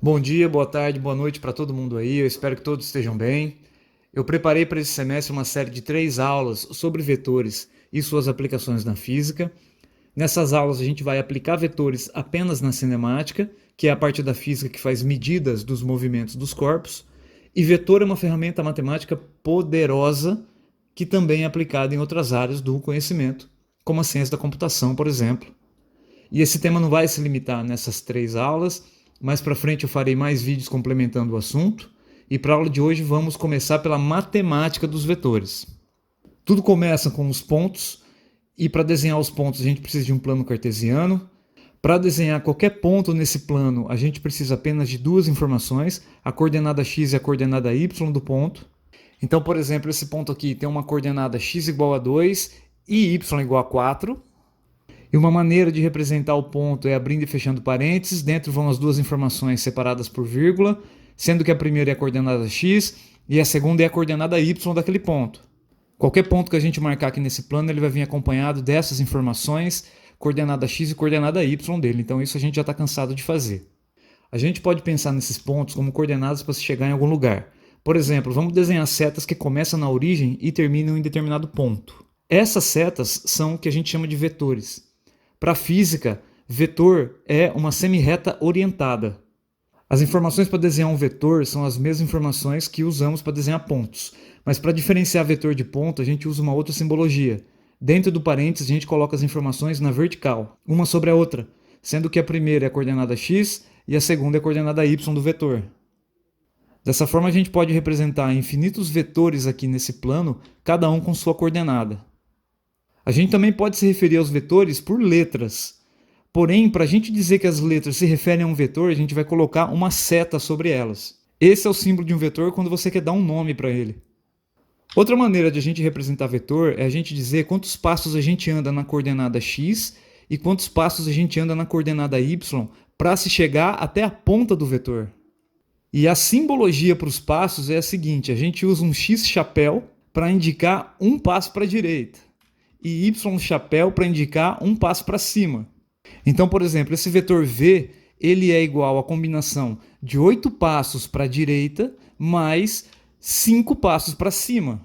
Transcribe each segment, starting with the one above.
Bom dia, boa tarde, boa noite para todo mundo aí. Eu espero que todos estejam bem. Eu preparei para esse semestre uma série de 3 aulas sobre vetores e suas aplicações na física. Nessas aulas a gente vai aplicar vetores apenas na cinemática, que é a parte da física que faz medidas dos movimentos dos corpos. E vetor é uma ferramenta matemática poderosa que também é aplicada em outras áreas do conhecimento, como a ciência da computação, por exemplo. E esse tema não vai se limitar nessas 3 aulas. Mais para frente eu farei mais vídeos complementando o assunto. E para a aula de hoje vamos começar pela matemática dos vetores. Tudo começa com os pontos. E para desenhar os pontos a gente precisa de um plano cartesiano. Para desenhar qualquer ponto nesse plano a gente precisa apenas de duas informações. A coordenada x e a coordenada y do ponto. Então, por exemplo, esse ponto aqui tem uma coordenada x igual a 2 e y igual a 4. E uma maneira de representar o ponto é abrindo e fechando parênteses. Dentro vão as duas informações separadas por vírgula, sendo que a primeira é a coordenada x e a segunda é a coordenada y daquele ponto. Qualquer ponto que a gente marcar aqui nesse plano, ele vai vir acompanhado dessas informações, coordenada x e coordenada y dele. Então isso a gente já está cansado de fazer. A gente pode pensar nesses pontos como coordenadas para se chegar em algum lugar. Por exemplo, vamos desenhar setas que começam na origem e terminam em determinado ponto. Essas setas são o que a gente chama de vetores. Para a física, vetor é uma semirreta orientada. As informações para desenhar um vetor são as mesmas informações que usamos para desenhar pontos. Mas para diferenciar vetor de ponto, a gente usa uma outra simbologia. Dentro do parênteses, a gente coloca as informações na vertical, uma sobre a outra, sendo que a primeira é a coordenada x e a segunda é a coordenada y do vetor. Dessa forma, a gente pode representar infinitos vetores aqui nesse plano, cada um com sua coordenada. A gente também pode se referir aos vetores por letras. Porém, para a gente dizer que as letras se referem a um vetor, a gente vai colocar uma seta sobre elas. Esse é o símbolo de um vetor quando você quer dar um nome para ele. Outra maneira de a gente representar vetor é a gente dizer quantos passos a gente anda na coordenada x e quantos passos a gente anda na coordenada y para se chegar até a ponta do vetor. E a simbologia para os passos é a seguinte: a gente usa um x-chapéu para indicar um passo para a direita e y-chapéu para indicar um passo para cima. Então, por exemplo, esse vetor v ele é igual à combinação de 8 passos para a direita mais 5 passos para cima.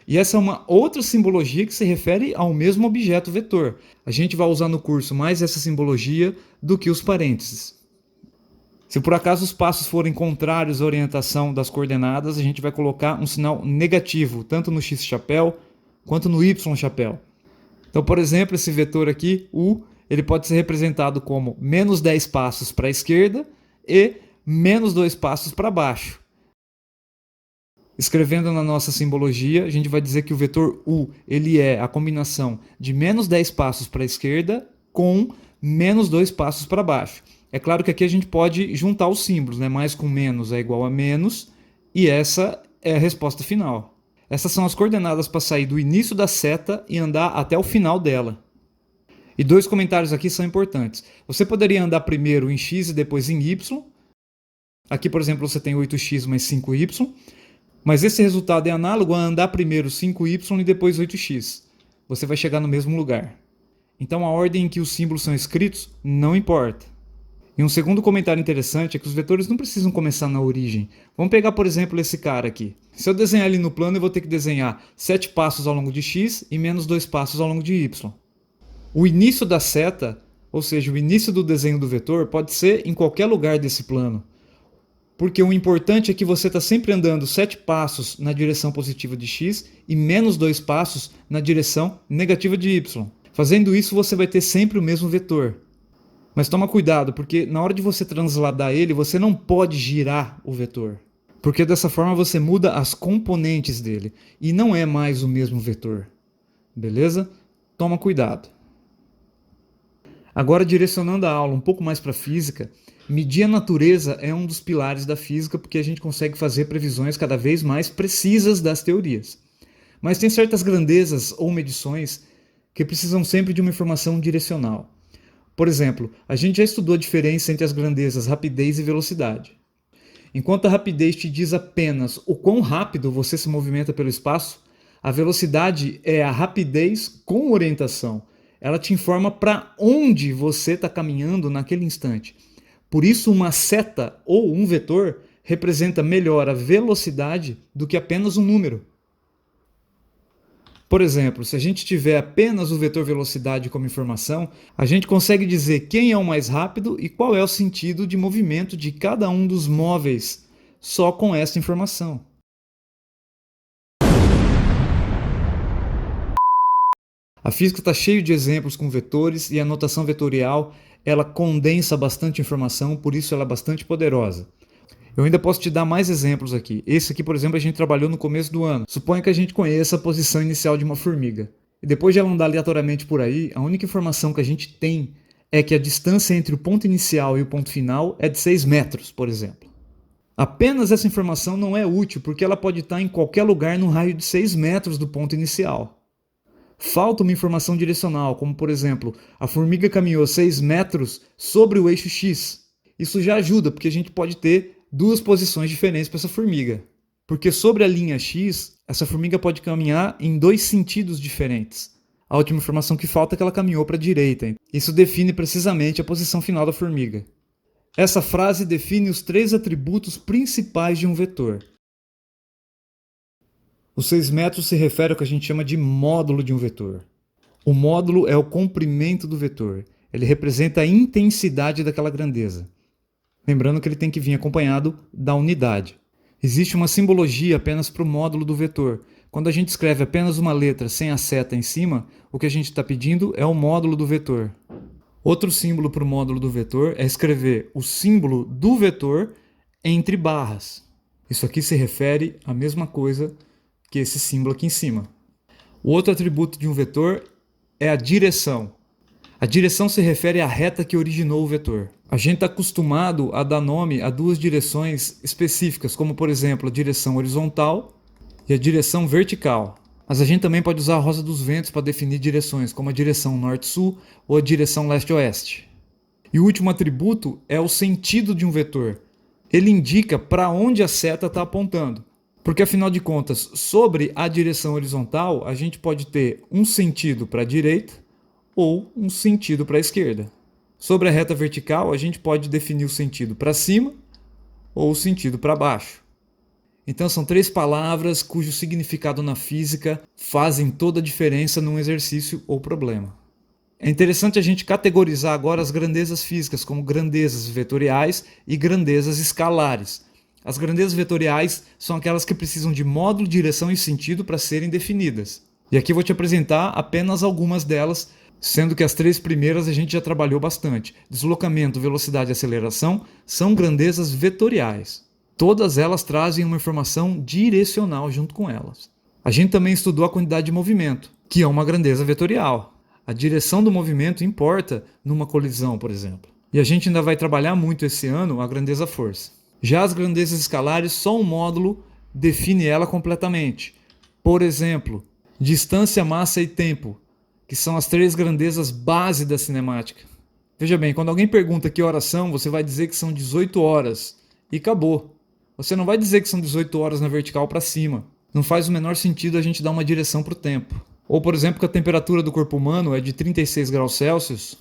E essa é uma outra simbologia que se refere ao mesmo objeto vetor. A gente vai usar no curso mais essa simbologia do que os parênteses. Se por acaso os passos forem contrários à orientação das coordenadas, a gente vai colocar um sinal negativo, tanto no x-chapéu quanto no y-chapéu. Então, por exemplo, esse vetor aqui, u, ele pode ser representado como menos 10 passos para a esquerda e menos 2 passos para baixo. Escrevendo na nossa simbologia, a gente vai dizer que o vetor u ele é a combinação de menos 10 passos para a esquerda com menos 2 passos para baixo. É claro que aqui a gente pode juntar os símbolos, né? Mais com menos é igual a menos, e essa é a resposta final. Essas são as coordenadas para sair do início da seta e andar até o final dela. E dois comentários aqui são importantes. Você poderia andar primeiro em x e depois em y. Aqui, por exemplo, você tem 8x mais 5y. Mas esse resultado é análogo a andar primeiro 5y e depois 8x. Você vai chegar no mesmo lugar. Então a ordem em que os símbolos são escritos não importa. E um segundo comentário interessante é que os vetores não precisam começar na origem. Vamos pegar, por exemplo, esse cara aqui. Se eu desenhar ele no plano, eu vou ter que desenhar 7 passos ao longo de x e menos 2 passos ao longo de y. O início da seta, ou seja, o início do desenho do vetor, pode ser em qualquer lugar desse plano. Porque o importante é que você está sempre andando 7 passos na direção positiva de x e menos 2 passos na direção negativa de y. Fazendo isso, você vai ter sempre o mesmo vetor. Mas toma cuidado, porque na hora de você transladar ele, você não pode girar o vetor. Porque dessa forma você muda as componentes dele e não é mais o mesmo vetor. Beleza? Toma cuidado. Agora, direcionando a aula um pouco mais para a física, medir a natureza é um dos pilares da física porque a gente consegue fazer previsões cada vez mais precisas das teorias. Mas tem certas grandezas ou medições que precisam sempre de uma informação direcional. Por exemplo, a gente já estudou a diferença entre as grandezas rapidez e velocidade. Enquanto a rapidez te diz apenas o quão rápido você se movimenta pelo espaço, a velocidade é a rapidez com orientação. Ela te informa para onde você está caminhando naquele instante. Por isso, uma seta ou um vetor representa melhor a velocidade do que apenas um número. Por exemplo, se a gente tiver apenas o vetor velocidade como informação, a gente consegue dizer quem é o mais rápido e qual é o sentido de movimento de cada um dos móveis, só com essa informação. A física está cheia de exemplos com vetores e a notação vetorial ela condensa bastante informação, por isso ela é bastante poderosa. Eu ainda posso te dar mais exemplos aqui. Esse aqui, por exemplo, a gente trabalhou no começo do ano. Suponha que a gente conheça a posição inicial de uma formiga. E depois de ela andar aleatoriamente por aí, a única informação que a gente tem é que a distância entre o ponto inicial e o ponto final é de 6 metros, por exemplo. Apenas essa informação não é útil, porque ela pode estar em qualquer lugar no raio de 6 metros do ponto inicial. Falta uma informação direcional, como por exemplo, a formiga caminhou 6 metros sobre o eixo X. Isso já ajuda, porque a gente pode ter duas posições diferentes para essa formiga. Porque sobre a linha X, essa formiga pode caminhar em dois sentidos diferentes. A última informação que falta é que ela caminhou para a direita. Isso define precisamente a posição final da formiga. Essa frase define os 3 atributos principais de um vetor. Os 6 metros se refere ao que a gente chama de módulo de um vetor. O módulo é o comprimento do vetor. Ele representa a intensidade daquela grandeza. Lembrando que ele tem que vir acompanhado da unidade. Existe uma simbologia apenas para o módulo do vetor. Quando a gente escreve apenas uma letra sem a seta em cima, o que a gente está pedindo é o módulo do vetor. Outro símbolo para o módulo do vetor é escrever o símbolo do vetor entre barras. Isso aqui se refere à mesma coisa que esse símbolo aqui em cima. O outro atributo de um vetor é a direção. A direção se refere à reta que originou o vetor. A gente está acostumado a dar nome a duas direções específicas, como por exemplo a direção horizontal e a direção vertical. Mas a gente também pode usar a rosa dos ventos para definir direções, como a direção norte-sul ou a direção leste-oeste. E o último atributo é o sentido de um vetor. Ele indica para onde a seta está apontando. Porque, afinal de contas, sobre a direção horizontal, a gente pode ter um sentido para a direita ou um sentido para a esquerda. Sobre a reta vertical, a gente pode definir o sentido para cima ou o sentido para baixo. Então, são 3 palavras cujo significado na física fazem toda a diferença num exercício ou problema. É interessante a gente categorizar agora as grandezas físicas como grandezas vetoriais e grandezas escalares. As grandezas vetoriais são aquelas que precisam de módulo, direção e sentido para serem definidas. E aqui vou te apresentar apenas algumas delas, sendo que as 3 primeiras a gente já trabalhou bastante. Deslocamento, velocidade e aceleração são grandezas vetoriais. Todas elas trazem uma informação direcional junto com elas. A gente também estudou a quantidade de movimento, que é uma grandeza vetorial. A direção do movimento importa numa colisão, por exemplo. E a gente ainda vai trabalhar muito esse ano a grandeza força. Já as grandezas escalares, só um módulo define ela completamente. Por exemplo, distância, massa e tempo, que são as 3 grandezas base da cinemática. Veja bem, quando alguém pergunta que horas são, você vai dizer que são 18 horas e acabou. Você não vai dizer que são 18 horas na vertical para cima. Não faz o menor sentido a gente dar uma direção para o tempo. Ou, por exemplo, que a temperatura do corpo humano é de 36 graus Celsius,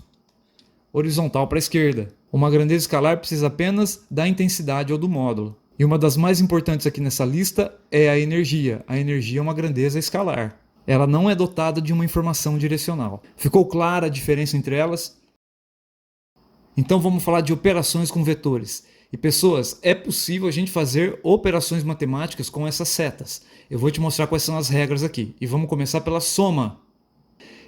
horizontal para a esquerda. Uma grandeza escalar precisa apenas da intensidade ou do módulo. E uma das mais importantes aqui nessa lista é a energia. A energia é uma grandeza escalar. Ela não é dotada de uma informação direcional. Ficou clara a diferença entre elas? Então vamos falar de operações com vetores. E pessoas, é possível a gente fazer operações matemáticas com essas setas. Eu vou te mostrar quais são as regras aqui. E vamos começar pela soma.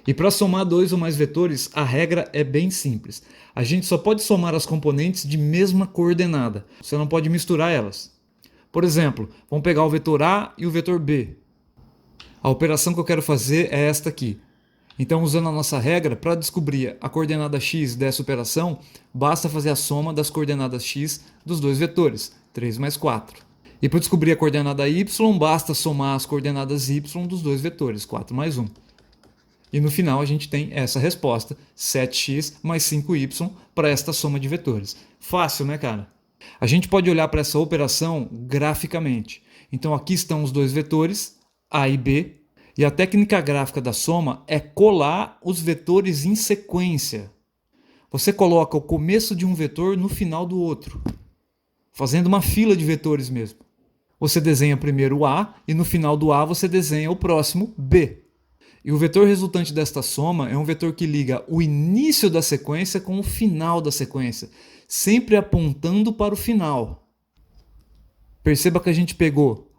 E para somar 2 ou mais vetores, a regra é bem simples. A gente só pode somar as componentes de mesma coordenada. Você não pode misturar elas. Por exemplo, vamos pegar o vetor A e o vetor B. A operação que eu quero fazer é esta aqui. Então, usando a nossa regra, para descobrir a coordenada x dessa operação, basta fazer a soma das coordenadas x dos 2 vetores, 3 mais 4. E para descobrir a coordenada y, basta somar as coordenadas y dos 2 vetores, 4 mais 1. E no final a gente tem essa resposta, 7x mais 5y para esta soma de vetores. Fácil, né, cara? A gente pode olhar para essa operação graficamente. Então aqui estão os 2 vetores, A e B, e a técnica gráfica da soma é colar os vetores em sequência. Você coloca o começo de um vetor no final do outro, fazendo uma fila de vetores mesmo. Você desenha primeiro o A e no final do A você desenha o próximo B. E o vetor resultante desta soma é um vetor que liga o início da sequência com o final da sequência, sempre apontando para o final. Perceba que a gente pegou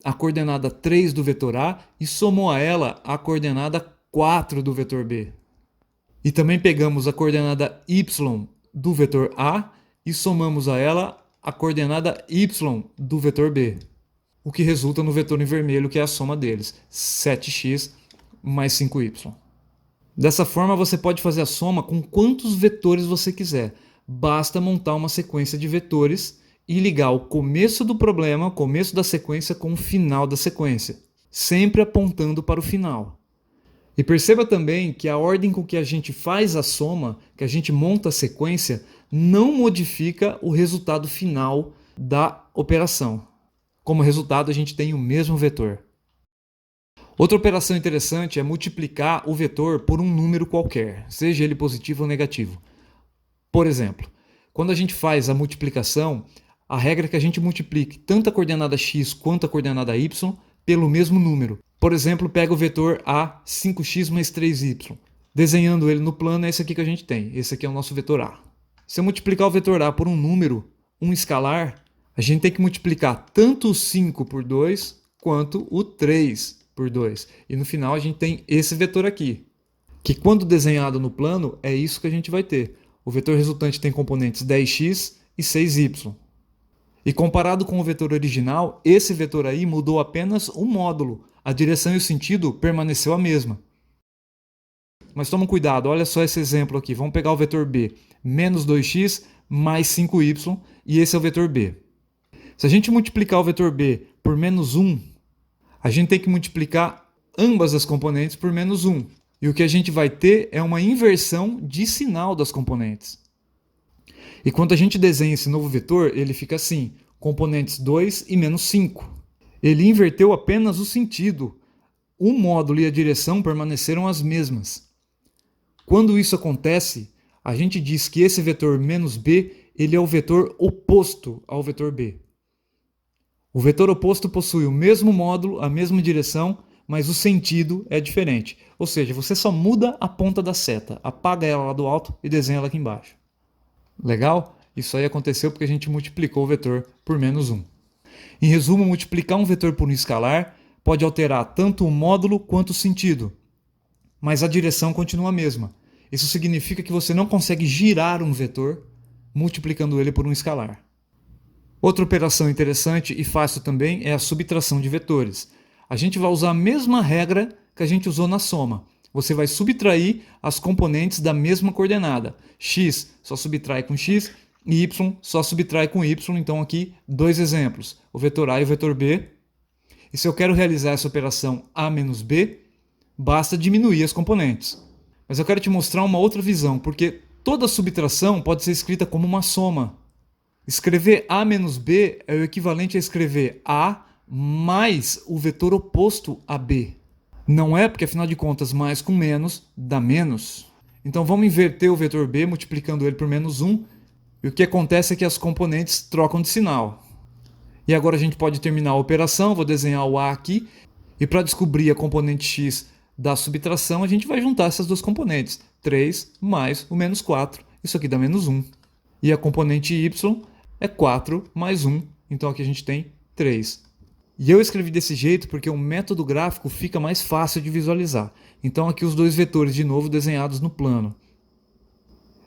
a coordenada 3 do vetor A e somou a ela a coordenada 4 do vetor B. E também pegamos a coordenada y do vetor A e somamos a ela a coordenada y do vetor B, o que resulta no vetor em vermelho, que é a soma deles, 7x mais 5y. Dessa forma você pode fazer a soma com quantos vetores você quiser. Basta montar uma sequência de vetores e ligar o começo do problema, o começo da sequência, com o final da sequência, sempre apontando para o final. E perceba também que a ordem com que a gente faz a soma, que a gente monta a sequência, não modifica o resultado final da operação. Como resultado, a gente tem o mesmo vetor. Outra operação interessante é multiplicar o vetor por um número qualquer, seja ele positivo ou negativo. Por exemplo, quando a gente faz a multiplicação, a regra é que a gente multiplique tanto a coordenada x quanto a coordenada y pelo mesmo número. Por exemplo, pega o vetor A, 5x mais 3y. Desenhando ele no plano, é esse aqui que a gente tem. Esse aqui é o nosso vetor A. Se eu multiplicar o vetor A por um número, um escalar, a gente tem que multiplicar tanto o 5 por 2 quanto o 3 por 2. E no final a gente tem esse vetor aqui, que quando desenhado no plano, é isso que a gente vai ter. O vetor resultante tem componentes 10x e 6y. E comparado com o vetor original, esse vetor aí mudou apenas um módulo. A direção e o sentido permaneceu a mesma. Mas toma cuidado, olha só esse exemplo aqui. Vamos pegar o vetor B, menos 2x mais 5y, e esse é o vetor B. Se a gente multiplicar o vetor B por menos 1, a gente tem que multiplicar ambas as componentes por menos 1. E o que a gente vai ter é uma inversão de sinal das componentes. E quando a gente desenha esse novo vetor, ele fica assim, componentes 2 e menos 5. Ele inverteu apenas o sentido. O módulo e a direção permaneceram as mesmas. Quando isso acontece, a gente diz que esse vetor menos b ele é o vetor oposto ao vetor b. O vetor oposto possui o mesmo módulo, a mesma direção, mas o sentido é diferente. Ou seja, você só muda a ponta da seta, apaga ela lá do alto e desenha ela aqui embaixo. Legal? Isso aí aconteceu porque a gente multiplicou o vetor por menos 1. Em resumo, multiplicar um vetor por um escalar pode alterar tanto o módulo quanto o sentido, mas a direção continua a mesma. Isso significa que você não consegue girar um vetor multiplicando ele por um escalar. Outra operação interessante e fácil também é a subtração de vetores. A gente vai usar a mesma regra que a gente usou na soma. Você vai subtrair as componentes da mesma coordenada. X só subtrai com x e y só subtrai com y. Então aqui dois exemplos, o vetor A e o vetor B. E se eu quero realizar essa operação A menos B, basta diminuir as componentes. Mas eu quero te mostrar uma outra visão, porque toda subtração pode ser escrita como uma soma. Escrever A menos B é o equivalente a escrever A mais o vetor oposto a B. Não é porque, afinal de contas, mais com menos dá menos. Então vamos inverter o vetor B multiplicando ele por menos 1. E o que acontece é que as componentes trocam de sinal. E agora a gente pode terminar a operação. Vou desenhar o A aqui. E para descobrir a componente x da subtração, a gente vai juntar essas duas componentes. 3 mais o menos 4. Isso aqui dá menos 1. E a componente y é 4 mais 1. Então aqui a gente tem 3. E eu escrevi desse jeito porque o método gráfico fica mais fácil de visualizar. Então aqui os dois vetores de novo desenhados no plano.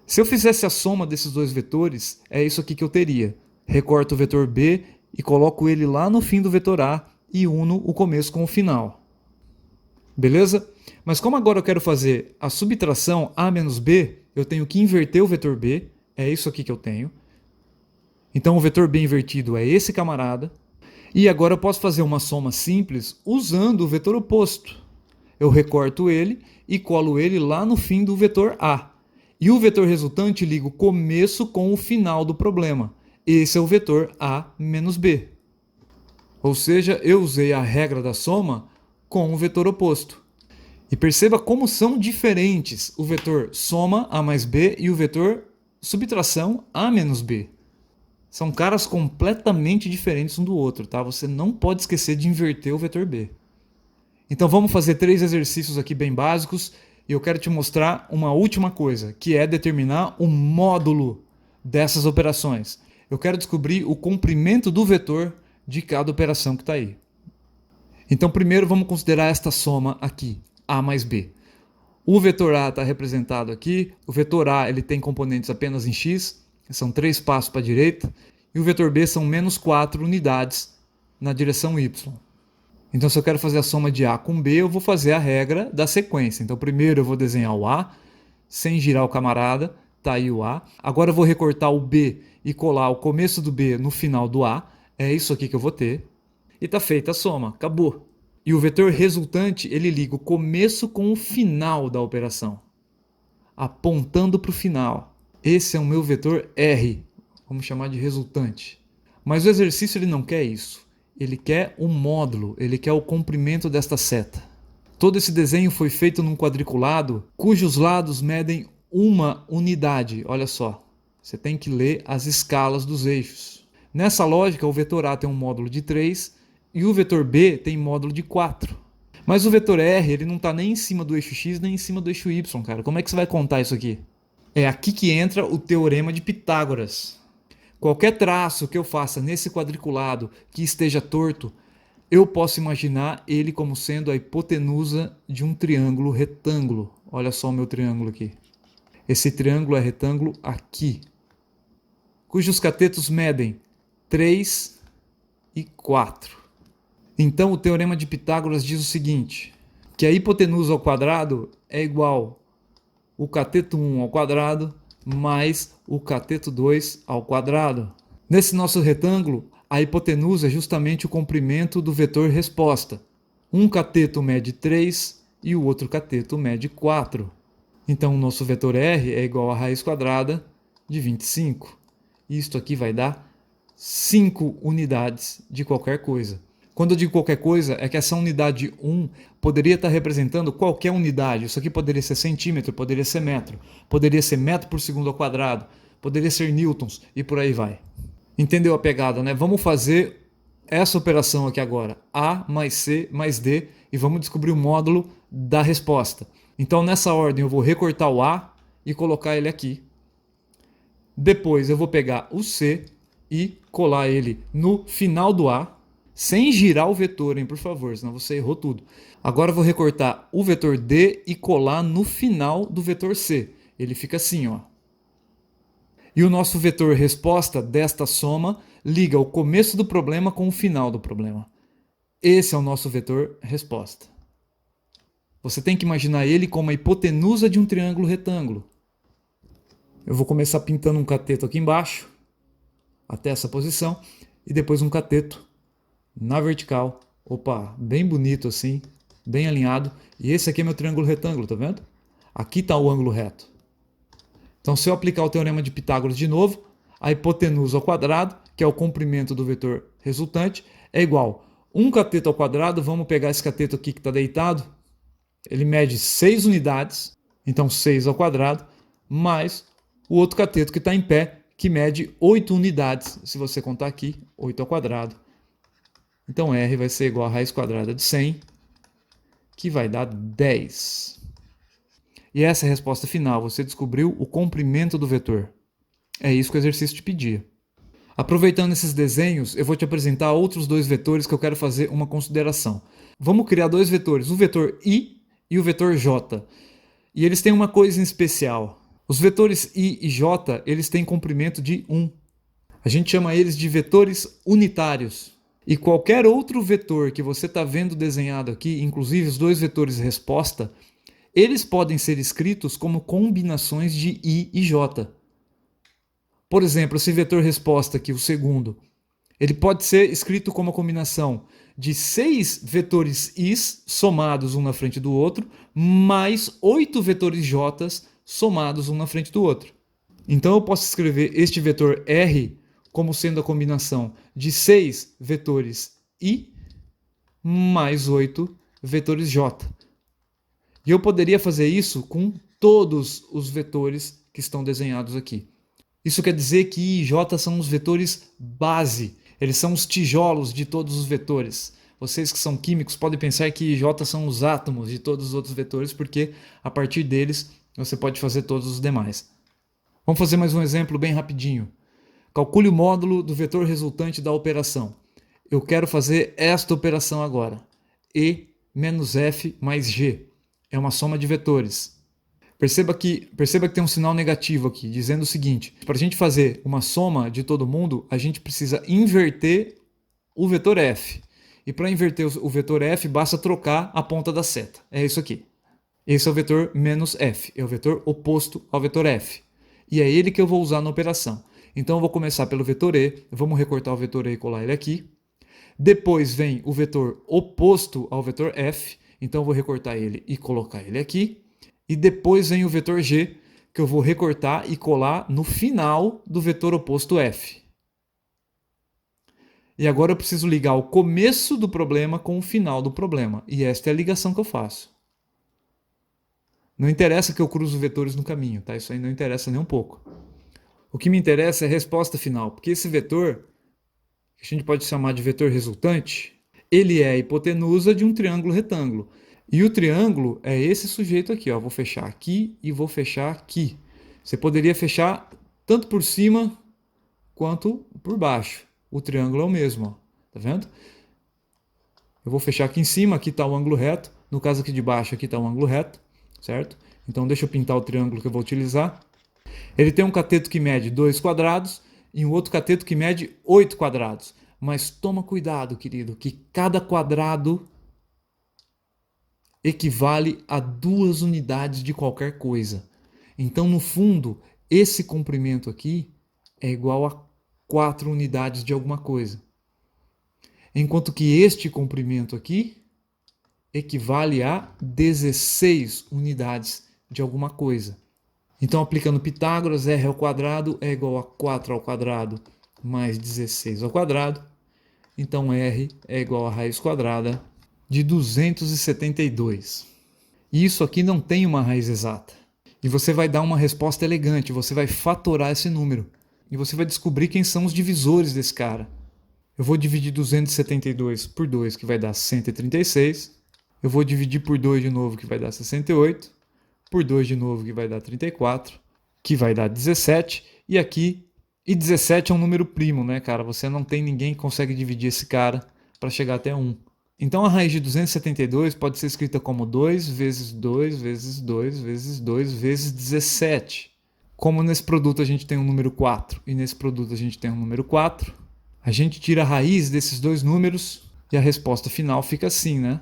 Se eu fizesse a soma desses dois vetores, é isso aqui que eu teria. Recorto o vetor B e coloco ele lá no fim do vetor A e uno o começo com o final. Beleza? Mas como agora eu quero fazer a subtração A menos B, eu tenho que inverter o vetor B. É isso aqui que eu tenho. Então o vetor B invertido é esse camarada. E agora eu posso fazer uma soma simples usando o vetor oposto. Eu recorto ele e colo ele lá no fim do vetor A. E o vetor resultante liga o começo com o final do problema. Esse é o vetor A menos B. Ou seja, eu usei a regra da soma com o vetor oposto. E perceba como são diferentes o vetor soma A mais B e o vetor subtração A menos B. São caras completamente diferentes um do outro, tá? Você não pode esquecer de inverter o vetor B. Então vamos fazer 3 exercícios aqui bem básicos e eu quero te mostrar uma última coisa, que é determinar o módulo dessas operações. Eu quero descobrir o comprimento do vetor de cada operação que está aí. Então primeiro vamos considerar esta soma aqui, A mais B. O vetor A está representado aqui, o vetor A ele tem componentes apenas em x, são 3 passos para a direita, e o vetor B são menos 4 unidades na direção y. Então se eu quero fazer a soma de A com B, eu vou fazer a regra da sequência. Então primeiro eu vou desenhar o A, sem girar o camarada, tá aí o A. Agora eu vou recortar o B e colar o começo do B no final do A, é isso aqui que eu vou ter. E tá feita a soma, acabou. E o vetor resultante, ele liga o começo com o final da operação, apontando para o final. Esse é o meu vetor R, vamos chamar de resultante. Mas o exercício ele não quer isso. Ele quer o módulo, ele quer o comprimento desta seta. Todo esse desenho foi feito num quadriculado cujos lados medem uma unidade. Olha só, você tem que ler as escalas dos eixos. Nessa lógica, o vetor A tem um módulo de 3 e o vetor B tem módulo de 4. Mas o vetor R ele não está nem em cima do eixo X nem em cima do eixo Y, cara. Como é que você vai contar isso aqui? É aqui que entra o teorema de Pitágoras. Qualquer traço que eu faça nesse quadriculado que esteja torto, eu posso imaginar ele como sendo a hipotenusa de um triângulo retângulo. Olha só o meu triângulo aqui. Esse triângulo é retângulo aqui, cujos catetos medem 3 e 4. Então o teorema de Pitágoras diz o seguinte, que a hipotenusa ao quadrado é igual o cateto 1 ao quadrado mais o cateto 2 ao quadrado. Nesse nosso retângulo, a hipotenusa é justamente o comprimento do vetor resposta. Um cateto mede 3 e o outro cateto mede 4. Então o nosso vetor R é igual a raiz quadrada de 25. Isto aqui vai dar 5 unidades de qualquer coisa. Quando eu digo qualquer coisa, é que essa unidade 1 poderia estar representando qualquer unidade. Isso aqui poderia ser centímetro, poderia ser metro, poderia ser metro por segundo ao quadrado, poderia ser newtons e por aí vai. Entendeu a pegada, né? Vamos fazer essa operação aqui agora, A mais C mais D, e vamos descobrir o módulo da resposta. Então nessa ordem eu vou recortar o A e colocar ele aqui. Depois eu vou pegar o C e colar ele no final do A, sem girar o vetor, hein, por favor, senão você errou tudo. Agora eu vou recortar o vetor D e colar no final do vetor C. Ele fica assim, ó. E o nosso vetor resposta desta soma liga o começo do problema com o final do problema. Esse é o nosso vetor resposta. Você tem que imaginar ele como a hipotenusa de um triângulo retângulo. Eu vou começar pintando um cateto aqui embaixo, até essa posição, e depois um cateto na vertical. Opa, bem bonito assim, bem alinhado. E esse aqui é meu triângulo retângulo, tá vendo? Aqui está o ângulo reto. Então se eu aplicar o teorema de Pitágoras de novo, a hipotenusa ao quadrado, que é o comprimento do vetor resultante, é igual a 1 cateto ao quadrado. Vamos pegar esse cateto aqui que está deitado. Ele mede 6 unidades, então 6 ao quadrado, mais o outro cateto que está em pé, que mede 8 unidades. Se você contar aqui, 8 ao quadrado. Então R vai ser igual a raiz quadrada de 100, que vai dar 10. E essa é a resposta final. Você descobriu o comprimento do vetor. É isso que o exercício te pedia. Aproveitando esses desenhos, eu vou te apresentar outros 2 vetores que eu quero fazer uma consideração. Vamos criar 2 vetores, o vetor I e o vetor J. E eles têm uma coisa em especial. Os vetores I e J, eles têm comprimento de 1. A gente chama eles de vetores unitários. E qualquer outro vetor que você está vendo desenhado aqui, inclusive os 2 vetores resposta, eles podem ser escritos como combinações de I e J. Por exemplo, esse vetor resposta aqui, o segundo, ele pode ser escrito como a combinação de 6 vetores I's somados um na frente do outro, mais 8 vetores J's somados um na frente do outro. Então eu posso escrever este vetor R como sendo a combinação de 6 vetores I mais 8 vetores J. E eu poderia fazer isso com todos os vetores que estão desenhados aqui. Isso quer dizer que I e J são os vetores base, eles são os tijolos de todos os vetores. Vocês que são químicos podem pensar que I e J são os átomos de todos os outros vetores, porque a partir deles você pode fazer todos os demais. Vamos fazer mais um exemplo bem rapidinho. Calcule o módulo do vetor resultante da operação. Eu quero fazer esta operação agora. E menos F mais G. É uma soma de vetores. Perceba que tem um sinal negativo aqui, dizendo o seguinte: para a gente fazer uma soma de todo mundo, a gente precisa inverter o vetor F. E para inverter o vetor F, basta trocar a ponta da seta. É isso aqui. Esse é o vetor menos F, é o vetor oposto ao vetor F. E é ele que eu vou usar na operação. Então eu vou começar pelo vetor E, vamos recortar o vetor E e colar ele aqui. Depois vem o vetor oposto ao vetor F, então eu vou recortar ele e colocar ele aqui. E depois vem o vetor G, que eu vou recortar e colar no final do vetor oposto F. E agora eu preciso ligar o começo do problema com o final do problema. E esta é a ligação que eu faço. Não interessa que eu cruzo vetores no caminho, tá? Isso aí não interessa nem um pouco. O que me interessa é a resposta final, porque esse vetor, que a gente pode chamar de vetor resultante, ele é a hipotenusa de um triângulo retângulo. E o triângulo é esse sujeito aqui, ó. Vou fechar aqui e vou fechar aqui. Você poderia fechar tanto por cima quanto por baixo. O triângulo é o mesmo, ó. Tá vendo? Eu vou fechar aqui em cima, aqui está o ângulo reto. No caso aqui de baixo, aqui está o ângulo reto, certo? Então deixa eu pintar o triângulo que eu vou utilizar. Ele tem um cateto que mede 2 quadrados e um outro cateto que mede 8 quadrados. Mas toma cuidado, querido, que cada quadrado equivale a 2 unidades de qualquer coisa. Então, no fundo, esse comprimento aqui é igual a 4 unidades de alguma coisa. Enquanto que este comprimento aqui equivale a 16 unidades de alguma coisa. Então, aplicando Pitágoras, r ao quadrado é igual a 4 ao quadrado mais 16 ao quadrado. Então, r é igual a raiz quadrada de 272. E isso aqui não tem uma raiz exata. E você vai dar uma resposta elegante, você vai fatorar esse número. E você vai descobrir quem são os divisores desse cara. Eu vou dividir 272 por 2, que vai dar 136. Eu vou dividir por 2 de novo, que vai dar 68. Por 2 de novo, que vai dar 34. Que vai dar 17. E aqui, e 17 é um número primo, né, cara? Você não tem ninguém que consegue dividir esse cara para chegar até 1. Então a raiz de 272 pode ser escrita como 2 vezes 2 vezes 2 vezes 2 vezes 17. Como nesse produto a gente tem um número 4 e nesse produto a gente tem um número 4, a gente tira a raiz desses dois números e a resposta final fica assim, né?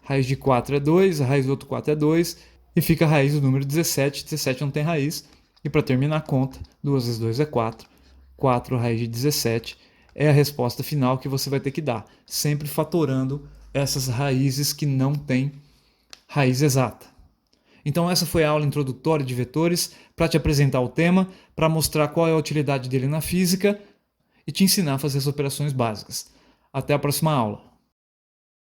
Raiz de 4 é 2, a raiz do outro 4 é 2 e fica a raiz do número 17. 17 não tem raiz. E para terminar a conta, 2 vezes 2 é 4. 4 raiz de 17 é a resposta final que você vai ter que dar, sempre fatorando essas raízes que não têm raiz exata. Então essa foi a aula introdutória de vetores para te apresentar o tema, para mostrar qual é a utilidade dele na física e te ensinar a fazer as operações básicas. Até a próxima aula.